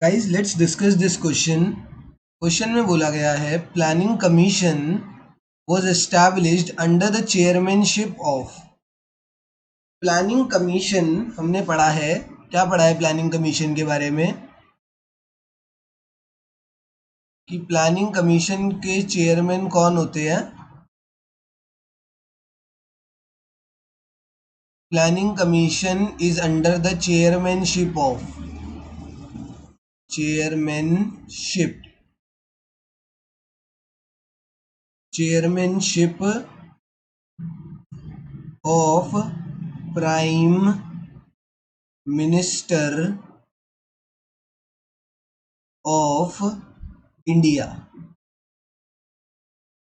Guys let's discuss this question. Question में बोला गया है planning commission was established under the chairmanship of. Planning commission हमने पढ़ा है, क्या पढ़ा है प्लानिंग कमीशन के बारे में कि प्लानिंग कमीशन के चेयरमैन कौन होते हैं। Planning commission is under the chairmanship of chairmanship chairmanship of prime minister of India.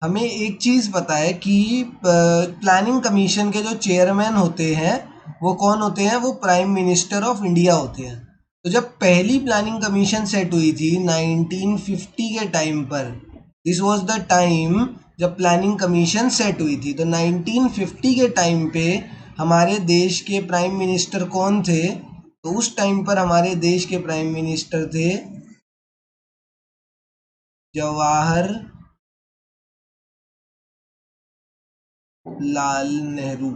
हमें एक चीज़ पता है कि प्लानिंग कमीशन के जो चेयरमैन होते हैं वो कौन होते हैं, वो प्राइम मिनिस्टर ऑफ इंडिया होते हैं। तो जब पहली प्लानिंग कमीशन सेट हुई थी 1950 के टाइम पर, दिस वाज द टाइम जब प्लानिंग कमीशन सेट हुई थी, तो 1950 के टाइम पे हमारे देश के प्राइम मिनिस्टर कौन थे, तो उस टाइम पर हमारे देश के प्राइम मिनिस्टर थे जवाहर लाल नेहरू।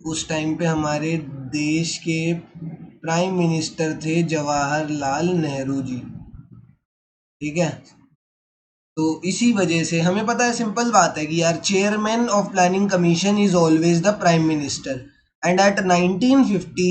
उस टाइम पे हमारे देश के प्राइम मिनिस्टर थे जवाहरलाल नेहरू जी। ठीक है, तो इसी वजह से हमें पता है, सिंपल बात है कि यार chairman of planning commission is always the prime minister and at 1950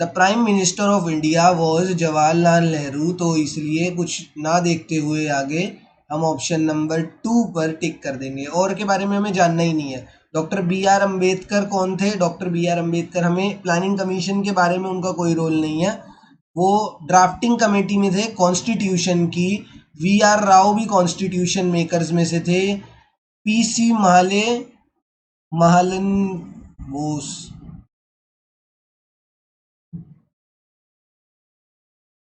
the prime minister of India was Jawaharlal Nehru. तो इसलिए कुछ ना देखते हुए आगे हम ऑप्शन नंबर 2 पर टिक कर देंगे। और के बारे में हमें जानना ही नहीं है। डॉक्टर बी आर अम्बेडकर कौन थे? डॉक्टर बी आर अम्बेडकर, हमें प्लानिंग कमीशन के बारे में उनका कोई रोल नहीं है, वो ड्राफ्टिंग कमेटी में थे कॉन्स्टिट्यूशन की। वी आर राव भी कॉन्स्टिट्यूशन मेकर्स में से थे। पीसी महाले महालन बोस,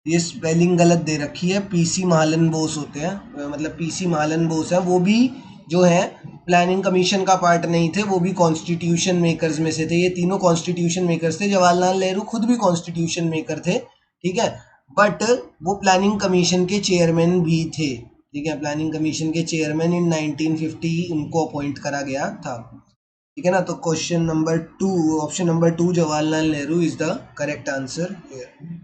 ये स्पेलिंग गलत दे रखी है, पीसी महालन बोस होते हैं, मतलब पीसी महालन बोस है, वो भी जो है प्लानिंग कमीशन का पार्ट नहीं थे, वो भी कॉन्स्टिट्यूशन मेकर्स में से थे। ये तीनों कॉन्स्टिट्यूशन मेकर्स थे। जवाहरलाल नेहरू खुद भी कॉन्स्टिट्यूशन मेकर थे, ठीक है, बट वो प्लानिंग कमीशन के चेयरमैन भी थे। ठीक है, प्लानिंग कमीशन के चेयरमैन इन 1950 उनको अपॉइंट करा गया था। ठीक है ना, तो question number 2, option number 2 Jawaharlal Nehru is the correct answer here.